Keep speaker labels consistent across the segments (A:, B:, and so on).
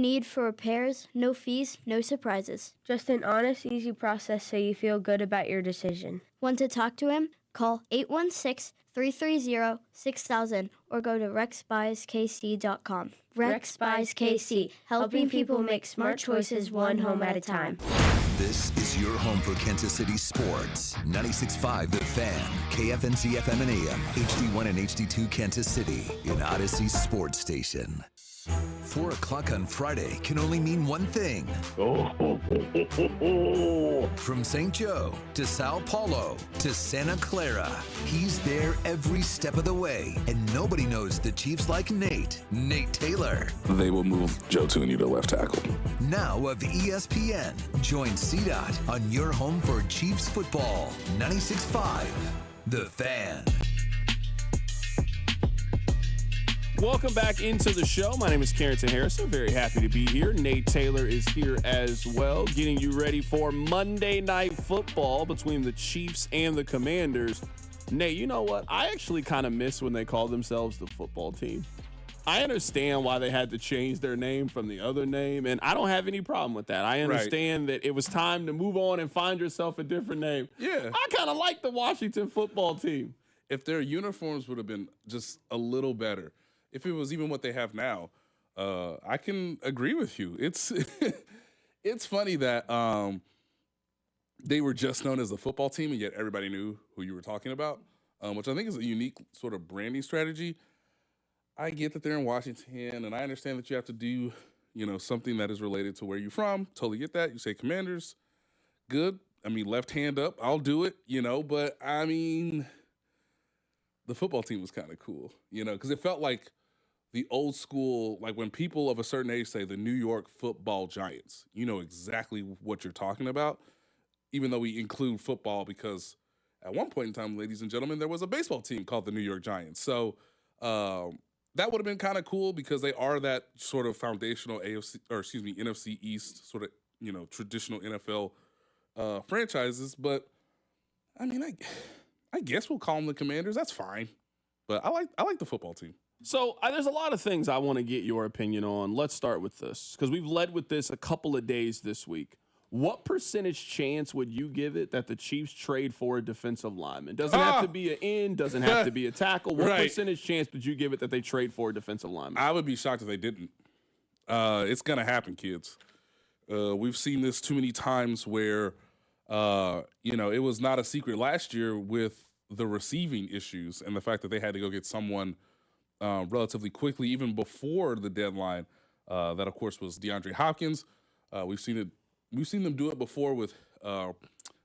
A: Need for repairs, no fees, no surprises.
B: Just an honest, easy process so you feel good about your decision.
A: Want to talk to him? Call 816-330-6000 or go to rexbuyskc.com.
B: Rex Buys KC, helping people make smart choices one home at a time.
C: This is your home for Kansas City sports. 96.5 The Fan, KFNC FM and AM, HD1 and HD2 Kansas City, an Odyssey sports station. 4 o'clock on Friday can only mean one thing. From St. Joe to Sao Paulo to Santa Clara, he's there every step of the way. And nobody knows the Chiefs like Nate Taylor.
D: They will move Joe Tooney to left tackle.
C: Now of ESPN, join CDOT on your home for Chiefs football. 96.5 The Fan.
E: Welcome back into the show. My name is Carrington Harrison. Very happy to be here. Nate Taylor is here as well, getting you ready for Monday Night Football between the Chiefs and the Commanders. Nate, you know what? I actually kind of miss when they called themselves the football team. I understand why they had to change their name from the other name, and I don't have any problem with that. I understand that it was time to move on and find yourself a different name.
F: Yeah.
E: I kind of like the Washington football team.
F: If their uniforms would have been just a little better, if it was even what they have now, I can agree with you. It's it's funny that they were just known as the football team, and yet everybody knew who you were talking about, which I think is a unique sort of branding strategy. I get that they're in Washington, and I understand that you have to do, something that is related to where you're from. Totally get that. You say Commanders, good. I mean, left hand up, I'll do it, but I mean, the football team was kind of cool, because it felt like the old school, like when people of a certain age say the New York Football Giants, you know exactly what you're talking about, even though we include football because at one point in time, ladies and gentlemen, there was a baseball team called the New York Giants. So that would have been kind of cool because they are that sort of foundational NFC East sort of, traditional NFL franchises. But I mean, I guess we'll call them the Commanders. That's fine. But I like the football team.
E: So there's a lot of things I want to get your opinion on. Let's start with this because we've led with this a couple of days this week. What percentage chance would you give it that the Chiefs trade for a defensive lineman? Doesn't have to be an end, doesn't have to be a tackle. What percentage chance would you give it that they trade for a defensive lineman?
F: I would be shocked if they didn't. It's going to happen, kids. We've seen this too many times where, it was not a secret last year with the receiving issues and the fact that they had to go get someone relatively quickly, even before the deadline. That, of course, was DeAndre Hopkins. We've seen them do it before with. Now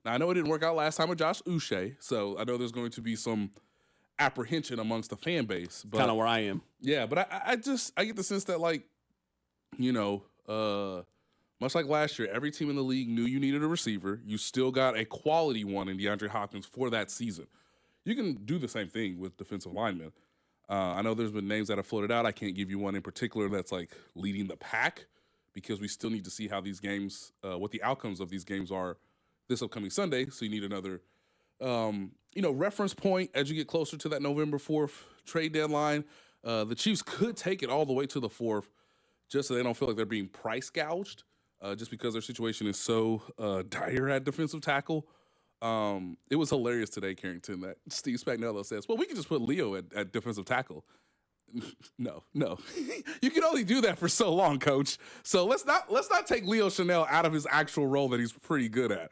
F: I know it didn't work out last time with Josh Uche, so I know there's going to be some apprehension amongst the fan base.
E: Kind of where I am.
F: Yeah, but I get the sense that much like last year, every team in the league knew you needed a receiver. You still got a quality one in DeAndre Hopkins for that season. You can do the same thing with defensive linemen. I know there's been names that have floated out. I can't give you one in particular that's like leading the pack because we still need to see how these games, what the outcomes of these games are this upcoming Sunday. So you need another, reference point as you get closer to that November 4th trade deadline. The Chiefs could take it all the way to the 4th just so they don't feel like they're being price gouged just because their situation is so dire at defensive tackle. It was hilarious today, Carrington, that Steve Spagnuolo says, well, we can just put Leo at defensive tackle. No. You can only do that for so long, coach. So let's not take Leo Chanel out of his actual role that he's pretty good at.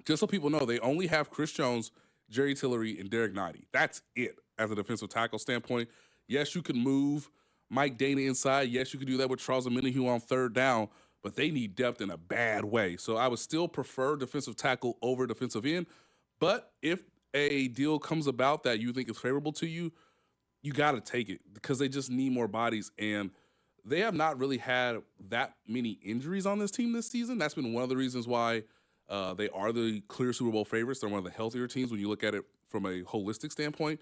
F: Just so people know, they only have Chris Jones, Jerry Tillery, and Derek Knighty. That's it as a defensive tackle standpoint. Yes, you can move Mike Dana inside. Yes, you could do that with Charles Omenihu on third down, but they need depth in a bad way. So I would still prefer defensive tackle over defensive end. But if a deal comes about that you think is favorable to you, you got to take it because they just need more bodies. And they have not really had that many injuries on this team this season. That's been one of the reasons why they are the clear Super Bowl favorites. They're one of the healthier teams when you look at it from a holistic standpoint.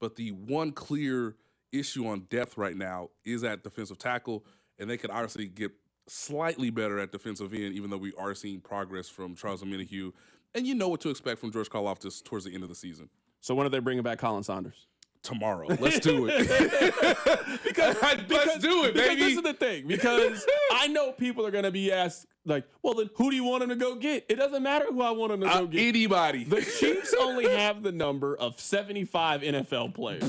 F: But the one clear issue on depth right now is at defensive tackle, and they could obviously get slightly better at defensive end, even though we are seeing progress from Charles Omenihu. And you know what to expect from George Karlaftis towards the end of the season.
E: So when are they bringing back Colin Saunders?
F: tomorrow. Let's do it. Let's do it, baby.
E: This is the thing. Because I know people are going to be asked, like, well, then who do you want him to go get? It doesn't matter who I want him to go get.
F: Anybody.
E: The Chiefs only have the number of 75 NFL players.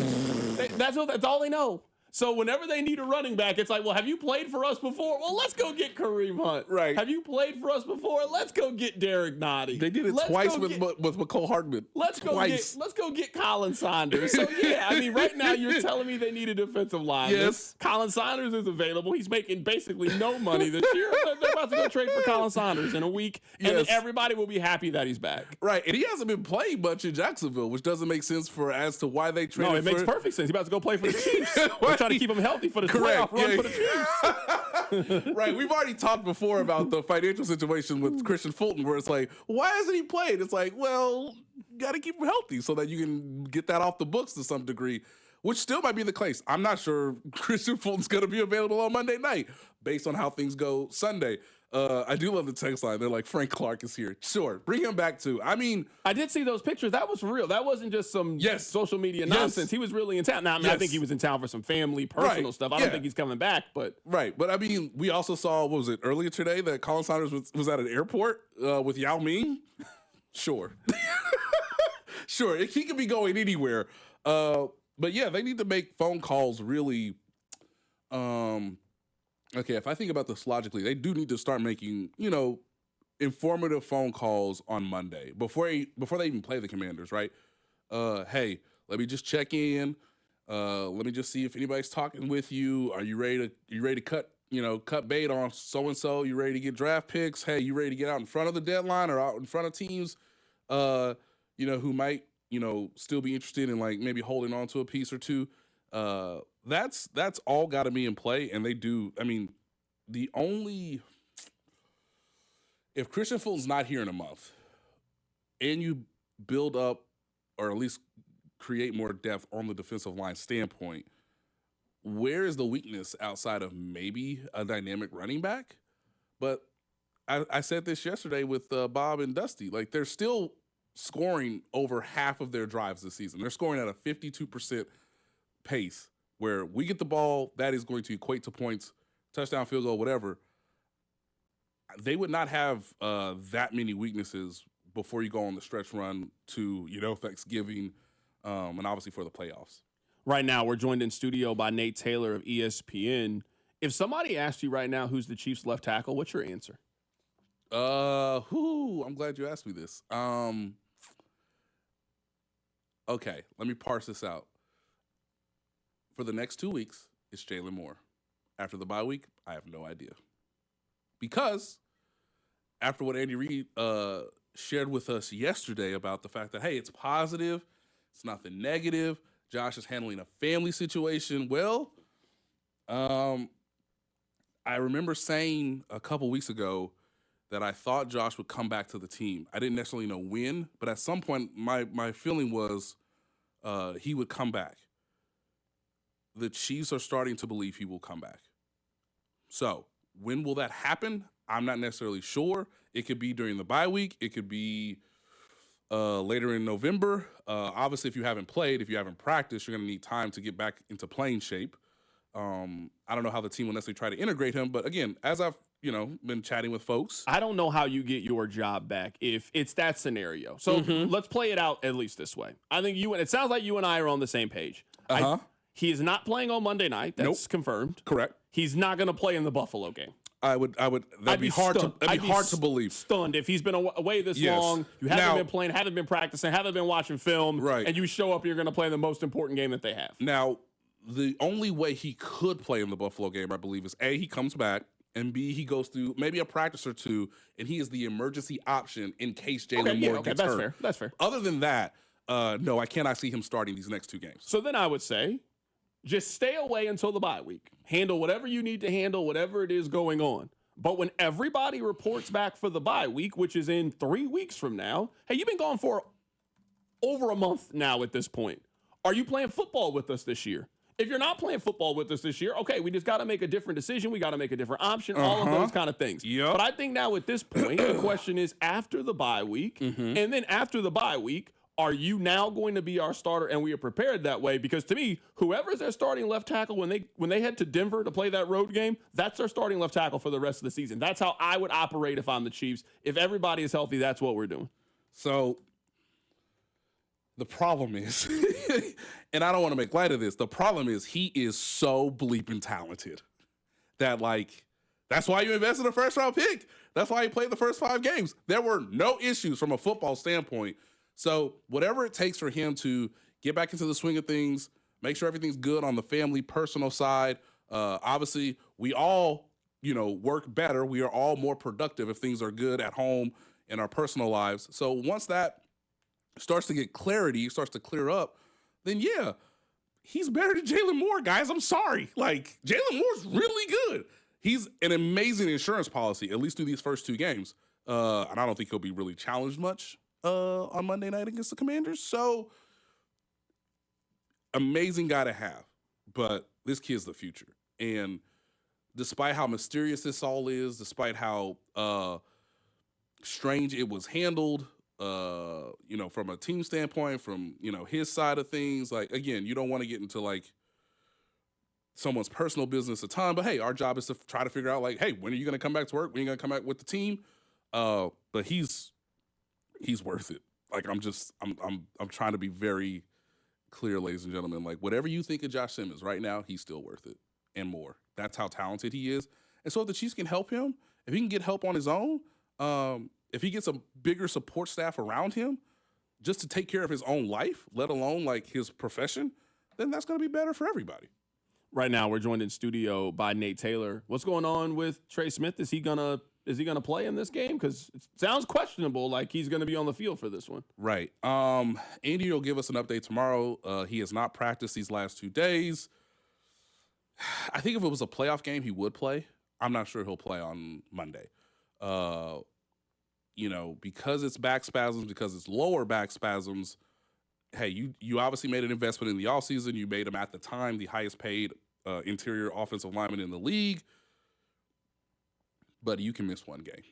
E: That's all they know. So whenever they need a running back, it's like, well, have you played for us before? Well, let's go get Kareem Hunt.
F: Right.
E: Have you played for us before? Let's go get Derek Nottie.
F: They did it twice with McCole Hardman.
E: Let's go get Colin Saunders. So yeah, I mean, right now you're telling me they need a defensive lineman.
F: Yes.
E: Colin Saunders is available. He's making basically no money this year. They're about to go trade for Colin Saunders in a week, and then everybody will be happy that he's back.
F: Right, and he hasn't been playing much in Jacksonville, which doesn't make sense as to why they traded.
E: No, it makes perfect sense. He's about to go play for the Chiefs. We're trying to keep him healthy for the playoff run for the Chiefs.
F: Right, we've already talked before about the financial situation with Christian Fulton, where it's like, why hasn't he played? It's like, well, got to keep him healthy so that you can get that off the books to some degree, which still might be the case. I'm not sure Christian Fulton's going to be available on Monday night based on how things go Sunday. I do love the text line. They're like, Frank Clark is here. Sure, bring him back too. I mean,
E: I did see those pictures. That was real. That wasn't just some social media nonsense. He was really in town. Now, I mean, I think he was in town for some family, personal stuff. I don't think he's coming back, but
F: But I mean, we also saw, what was it, earlier today that Colin Saunders was at an airport with Yao Ming? Sure. Sure, he could be going anywhere. But yeah, they need to make phone calls really. Okay, if I think about this logically, they do need to start making, informative phone calls on Monday before they even play the Commanders, right? Hey, let me just check in. Let me just see if anybody's talking with you. Are you ready to cut bait on so and so? You ready to get draft picks? Hey, you ready to get out in front of the deadline or out in front of teams, who might, still be interested in like maybe holding on to a piece or two. That's all got to be in play, and they do. I mean, if Christian Fulton's not here in a month, and you build up or at least create more depth on the defensive line standpoint, where is the weakness outside of maybe a dynamic running back? But I said this yesterday with Bob and Dusty. Like, they're still scoring over half of their drives this season. They're scoring at a 52% pace, where we get the ball, that is going to equate to points, touchdown, field goal, whatever. They would not have that many weaknesses before you go on the stretch run to, Thanksgiving, and obviously for the playoffs.
E: Right now, we're joined in studio by Nate Taylor of ESPN. If somebody asked you right now who's the Chiefs' left tackle, what's your answer?
F: I'm glad you asked me this. Okay, let me parse this out. For the next 2 weeks, it's Jalen Moore. After the bye week, I have no idea. Because after what Andy Reid shared with us yesterday about the fact that, hey, it's positive, it's nothing negative, Josh is handling a family situation. Well, I remember saying a couple weeks ago that I thought Josh would come back to the team. I didn't necessarily know when, but at some point my feeling was he would come back. The Chiefs are starting to believe he will come back. So when will that happen? I'm not necessarily sure. It could be during the bye week. It could be later in November. Obviously, if you haven't played, if you haven't practiced, you're going to need time to get back into playing shape. I don't know how the team will necessarily try to integrate him. But again, as I've been chatting with folks,
E: I don't know how you get your job back if it's that scenario. So let's play it out at least this way. I think it sounds like you and I are on the same page. He is not playing on Monday night. That's confirmed.
F: Correct.
E: He's not going to play in the Buffalo game.
F: That'd be hard to believe.
E: Stunned if he's been away this long. You haven't been playing, haven't been practicing, haven't been watching film,
F: right? And
E: you show up, you're going to play the most important game that they have.
F: Now, the only way he could play in the Buffalo game, I believe, is A, he comes back, and B, he goes through maybe a practice or two, and he is the emergency option in case Jalen Moore gets hurt.
E: That's fair.
F: Other than that, no, I cannot see him starting these next two games.
E: So then I would say, just stay away until the bye week. Handle whatever you need to handle, whatever it is going on. But when everybody reports back for the bye week, which is in 3 weeks from now, hey, you've been gone for over a month now at this point. Are you playing football with us this year? If you're not playing football with us this year, okay, we just got to make a different decision. We got to make a different option, all of those kind of things.
F: Yep.
E: But I think now at this point, the question is after the bye week, and then after the bye week, are you now going to be our starter? And we are prepared that way, because to me, whoever's their starting left tackle when they head to Denver to play that road game, that's their starting left tackle for the rest of the season. That's how I would operate if I'm the Chiefs. If everybody is healthy, that's what we're doing. So
F: the problem is, and I don't want to make light of this, the problem is he is so bleeping talented that, like, that's why you invested in a first-round pick. That's why he played the first 5 games. There were no issues from a football standpoint. So whatever it takes for him to get back into the swing of things, make sure everything's good on the family, personal side. Obviously, we all, work better. We are all more productive if things are good at home in our personal lives. So once that starts to get clarity, starts to clear up, then yeah, he's better than Jalen Moore, guys. I'm sorry. Like, Jalen Moore's really good. He's an amazing insurance policy, at least through these first 2 games. And I don't think he'll be really challenged much on Monday night against the Commanders. So, amazing guy to have. But this kid's the future. And despite how mysterious this all is, despite how strange it was handled, from a team standpoint, from, his side of things, like, again, you don't want to get into, like, someone's personal business a ton, but hey, our job is to try to figure out, like, hey, when are you going to come back to work? When are you going to come back with the team? But he's worth it. Like, I'm trying to be very clear, ladies and gentlemen. Like, whatever you think of Josh Simmons right now, he's still worth it and more. That's how talented he is. And so if the Chiefs can help him, if he can get help on his own, if he gets a bigger support staff around him just to take care of his own life, let alone like his profession, then that's going to be better for everybody.
E: Right now, we're joined in studio by Nate Taylor. What's going on with Trey Smith? Is he gonna play in this game? Because it sounds questionable, like he's gonna be on the field for this one.
F: Right. Andy will give us an update tomorrow. He has not practiced these last 2 days. I think if it was a playoff game, he would play. I'm not sure he'll play on Monday. Because it's back spasms, because it's lower back spasms. Hey, you obviously made an investment in the offseason. You made him at the time the highest paid interior offensive lineman in the league. But you can miss 1 game.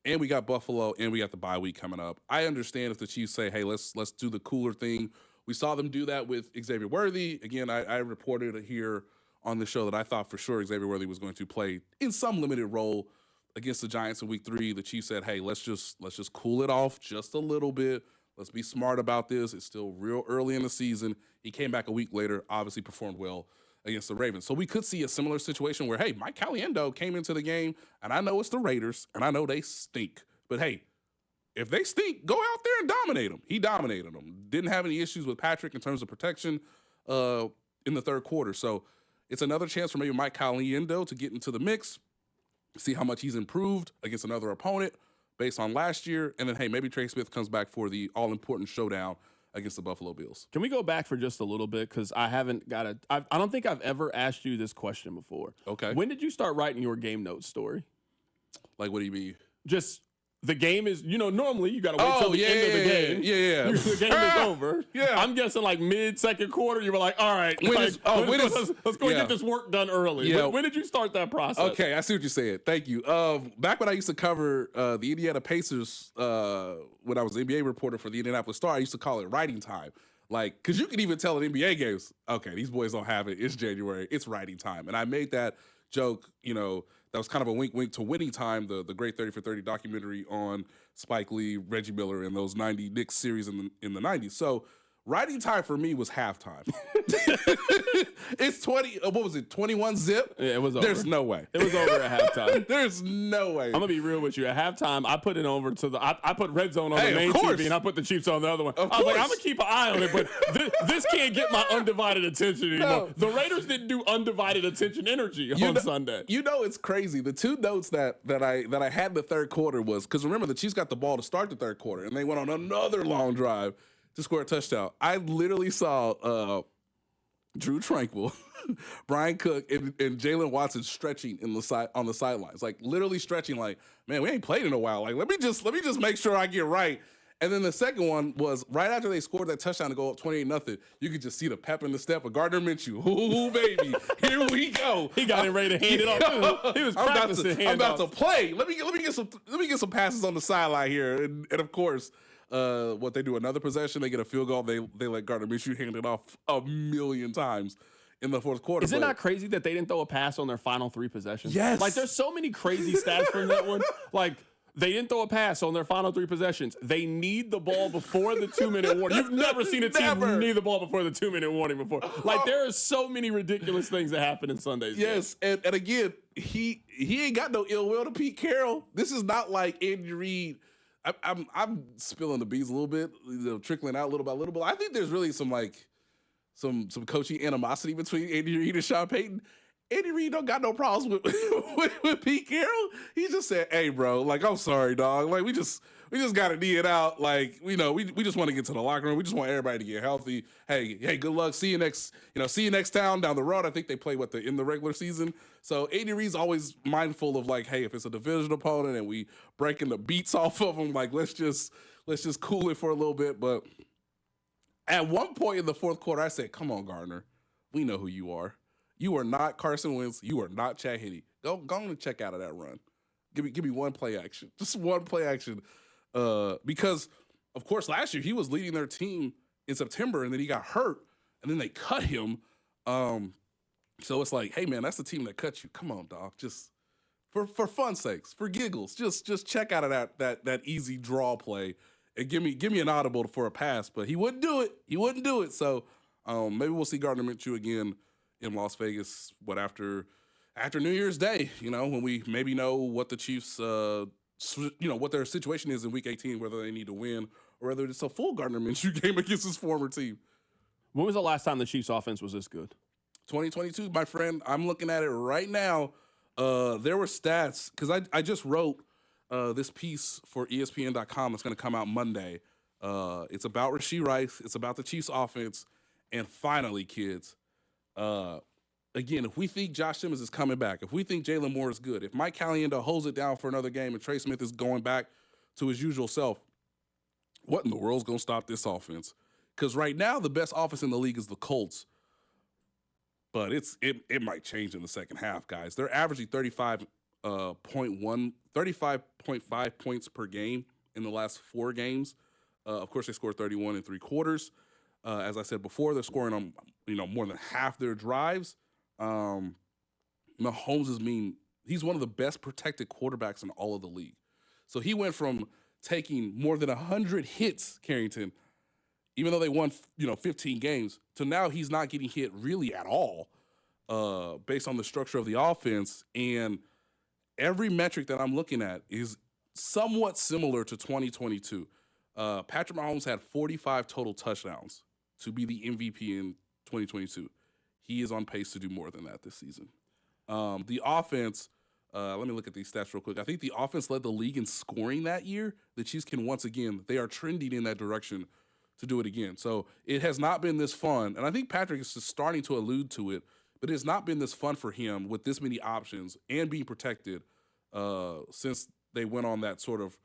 F: And we got Buffalo, and we got the bye week coming up. I understand if the Chiefs say, hey, let's do the cooler thing. We saw them do that with Xavier Worthy. Again, I reported here on the show that I thought for sure Xavier Worthy was going to play in some limited role against the Giants in week 3. The Chiefs said, hey, let's just cool it off just a little bit. Let's be smart about this. It's still real early in the season. He came back a week later, obviously performed well against the Ravens. So we could see a similar situation where, hey, Mike Caliendo came into the game, and I know it's the Raiders, and I know they stink. But, hey, if they stink, go out there and dominate them. He dominated them. Didn't have any issues with Patrick in terms of protection in the third quarter. So it's another chance for maybe Mike Caliendo to get into the mix, see how much he's improved against another opponent based on last year, and then, hey, maybe Trey Smith comes back for the all-important showdown against the Buffalo Bills.
E: Can we go back for just a little bit? Because I don't think I've ever asked you this question before.
F: Okay.
E: When did you start writing your game notes story?
F: Like, what do you mean?
E: Just the game is, normally you got to wait till the end of the game.
F: Yeah.
E: The game is over.
F: Yeah.
E: I'm guessing like mid-second quarter, you were like, all right, let's go and get this work done early.
F: Yeah.
E: When did you start that process?
F: Okay, I see what you're saying. Thank you. Back when I used to cover the Indiana Pacers, when I was an NBA reporter for the Indianapolis Star, I used to call it writing time. Like, because you can even tell in NBA games, okay, these boys don't have it. It's January. It's writing time. And I made that joke, that was kind of a wink to Winning Time, the great 30 for 30 documentary on Spike Lee, Reggie Miller, and those 90 Knicks series in the 90s. So writing time for me was halftime. It's 21 zip?
E: Yeah, it was over.
F: There's no way.
E: It was over at halftime.
F: There's no way.
E: I'm going to be real with you. At halftime, I put it over to I put Red Zone on the main TV, and I put the Chiefs on the other one. I was like, I'm going to keep an eye on it, but this can't get my undivided attention anymore. No. The Raiders didn't do undivided attention energy on Sunday.
F: It's crazy. The 2 notes that I had in the third quarter was, because remember, the Chiefs got the ball to start the third quarter, and they went on another long drive to score a touchdown. I literally saw Drew Tranquil, Brian Cook, and Jalen Watson stretching on the sidelines, like literally stretching. Like, man, we ain't played in a while. Like, let me just make sure I get right. And then the second one was right after they scored that touchdown to go up 28-0. You could just see the pep in the step of Gardner Minshew. Ooh, baby, here we go.
E: He got it ready to hand it off. He was practicing handoffs.
F: I'm about to play. Let me get some passes on the sideline here, and of course. What they do another possession, they get a field goal. They let Gardner Minshew hand it off a million times in the fourth quarter.
E: Is it not crazy that they didn't throw a pass on their final 3 possessions?
F: Yes.
E: Like, there's so many crazy stats from that one. Like, they didn't throw a pass on their final 3 possessions. They need the ball before the 2-minute warning. You've never seen a team need the ball before the 2-minute warning before. Like, there are so many ridiculous things that happen in Sunday's game.
F: Yes, and again, he ain't got no ill will to Pete Carroll. This is not like Andy Reid. I'm spilling the beans a little bit, trickling out little by little. But I think there's really some coaching animosity between Andy Reid and Sean Payton. Andy Reid don't got no problems with Pete Carroll. He just said, "Hey, bro, like, I'm sorry, dog. Like, we just got to knee it out. Like, we just want to get to the locker room. We just want everybody to get healthy. Hey, good luck. See you next time down the road." I think they play in the regular season. So Andy Reid's always mindful of, like, hey, if it's a division opponent and we breaking the beats off of them, like, let's just cool it for a little bit. But at one point in the fourth quarter, I said, "Come on, Gardner, we know who you are. You are not Carson Wentz. You are not Chad Henne. Go on and check out of that run. Give me one play action, just one play action." Because of course last year he was leading their team in September, and then he got hurt, and then they cut him. So it's like, hey man, that's the team that cut you. Come on, dog. Just for fun's sakes, for giggles, just check out of that easy draw play and give me an audible for a pass. But he wouldn't do it. So maybe we'll see Gardner Minshew again in Las Vegas, after New Year's Day, when we maybe know what the Chiefs, what their situation is in Week 18, whether they need to win or whether it's a full Gardner Minshew game against his former team.
E: When was the last time the Chiefs offense was this good?
F: 2022, my friend. I'm looking at it right now. There were stats, because I just wrote this piece for ESPN.com that's going to come out Monday. It's about Rashee Rice. It's about the Chiefs offense. And finally, kids, again, if we think Josh Simmons is coming back, if we think Jalen Moore is good, if Mike Caliendo holds it down for another game and Trey Smith is going back to his usual self, what in the world's going to stop this offense? Because right now, the best offense in the league is the Colts. But it might change in the second half, guys. They're averaging 35.5 points per game in the last 4 games. Of course, they scored 31 in 3 quarters. As I said before, they're scoring on more than half their drives. Mahomes he's one of the best protected quarterbacks in all of the league. So he went from taking more than 100 hits, Carrington, even though they won 15 games, to now he's not getting hit really at all, based on the structure of the offense. And every metric that I'm looking at is somewhat similar to 2022. Patrick Mahomes had 45 total touchdowns to be the MVP in 2022. He is on pace to do more than that this season. The offense, let me look at these stats real quick. I think the offense led the league in scoring that year. The Chiefs can once again, they are trending in that direction to do it again. So it has not been this fun. And I think Patrick is just starting to allude to it, but it's not been this fun for him with this many options and being protected since they went on that sort of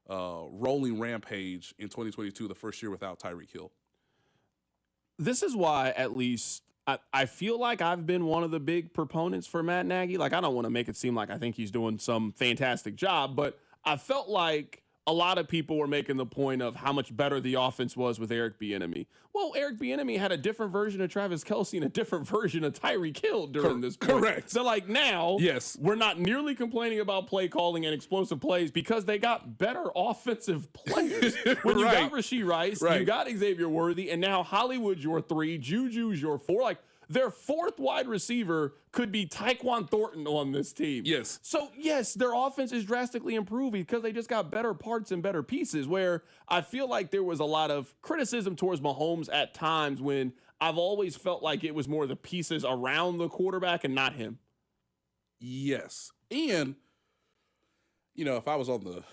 F: rolling rampage in 2022, the first year without Tyreek Hill.
E: This is why, at least, I feel like I've been one of the big proponents for Matt Nagy. Like, I don't want to make it seem like I think he's doing some fantastic job, but I felt like a lot of people were making the point of how much better the offense was with Eric Bieniemy. Well, Eric Bieniemy had a different version of Travis Kelce and a different version of Tyreek Hill during this point.
F: Correct.
E: So, like, now,
F: yes,
E: we're not nearly complaining about play calling and explosive plays because they got better offensive players. When you got Rashee Rice, you got Xavier Worthy, and now Hollywood's your 3, Juju's your 4. Like, their 4th wide receiver could be Tyquan Thornton on this team.
F: Yes.
E: So, yes, their offense is drastically improving because they just got better parts and better pieces, where I feel like there was a lot of criticism towards Mahomes at times when I've always felt like it was more the pieces around the quarterback and not him.
F: Yes. And, if I was on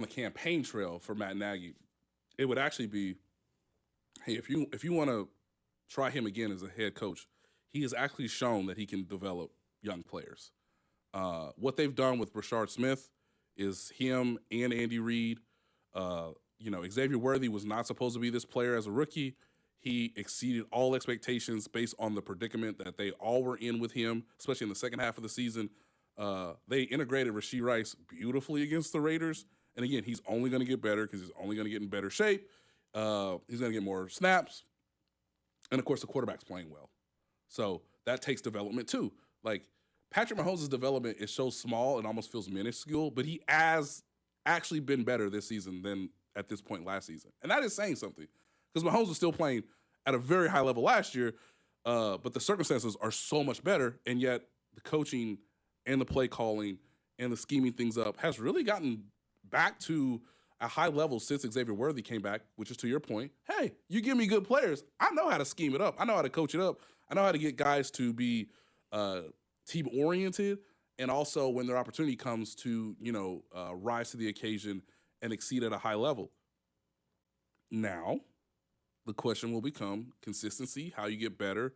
F: the campaign trail for Matt Nagy, it would actually be, hey, if you want to try him again as a head coach, he has actually shown that he can develop young players. What they've done with Rashard Smith is him and Andy Reid. Xavier Worthy was not supposed to be this player as a rookie. He exceeded all expectations based on the predicament that they all were in with him, especially in the second half of the season. They integrated Rashee Rice beautifully against the Raiders, And again, he's only going to get better because he's only going to get in better shape. He's going to get more snaps. And, of course, the quarterback's playing well. So that takes development, too. Like, Patrick Mahomes' development is so small it almost feels minuscule, but he has actually been better this season than at this point last season. And that is saying something because Mahomes was still playing at a very high level last year, but the circumstances are so much better, and yet the coaching and the play calling and the scheming things up has really gotten back to a high level since Xavier Worthy came back, which is to your point. Hey, you give me good players, I know how to scheme it up. I know how to coach it up. I know how to get guys to be team-oriented, and also when their opportunity comes to, rise to the occasion and exceed at a high level. Now, the question will become consistency, how you get better.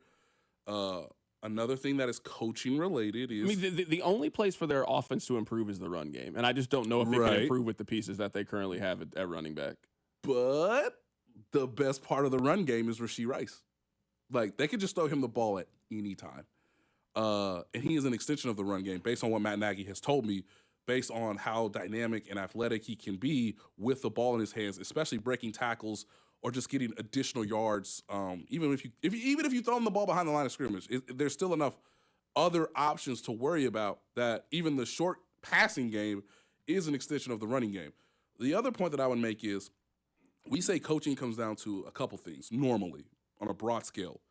F: Another thing that is coaching related is...
E: I mean, the only place for their offense to improve is the run game, and I just don't know if it can improve with the pieces that they currently have at running back.
F: But the best part of the run game is Rashee Rice. Like, they could just throw him the ball at any time. And he is an extension of the run game based on what Matt Nagy has told me, based on how dynamic and athletic he can be with the ball in his hands, especially breaking tackles or just getting additional yards. Even if you throw him the ball behind the line of scrimmage, there's still enough other options to worry about that even the short passing game is an extension of the running game. The other point that I would make is we say coaching comes down to a couple things normally on a broad scale: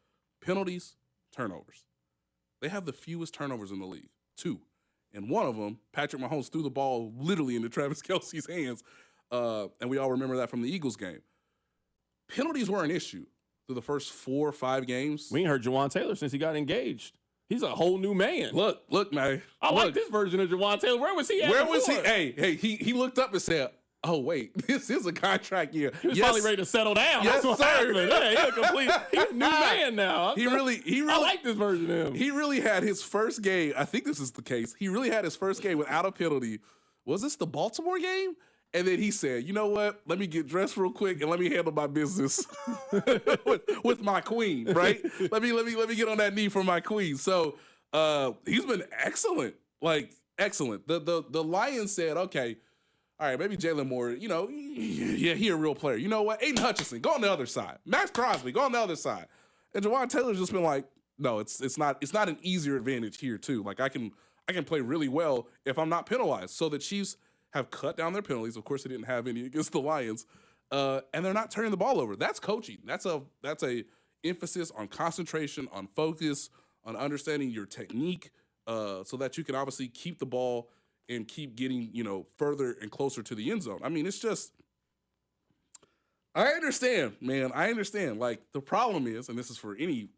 F: penalties, turnovers. They have the fewest turnovers in the league, 2. And one of them, Patrick Mahomes threw the ball literally into Travis Kelce's hands, and we all remember that from the Eagles game. Penalties were an issue through the first 4 or 5 games.
E: We ain't heard Jawan Taylor since he got engaged. He's a whole new man.
F: Look, man.
E: I like this version of Jawan Taylor. Where was he at
F: Where
E: before?
F: was he? Hey, he looked up and said, oh, wait, this is a contract year.
E: He was probably ready to settle down.
F: Yes,
E: That's what happened. Hey, he's a new man now. I like this version of him.
F: He really had his first game. I think this is the case. He really had his first game without a penalty. Was this the Baltimore game? And then he said, you know what? Let me get dressed real quick and let me handle my business with my queen, right? let me get on that knee for my queen. So he's been excellent, like excellent. The Lions said, okay, all right, maybe Jalen Moore, yeah, he a real player. You know what? Aiden Hutchinson, go on the other side. Max Crosby, go on the other side. And Jawan Taylor's just been like, no, it's not an easier advantage here too. Like I can play really well if I'm not penalized. So the Chiefs have cut down their penalties. Of course, they didn't have any against the Lions, and they're not turning the ball over. That's coaching. That's a emphasis on concentration, on focus, on understanding your technique, so that you can obviously keep the ball and keep getting, further and closer to the end zone. I mean, it's just, I understand, man. I understand. Like, the problem is, and this is for any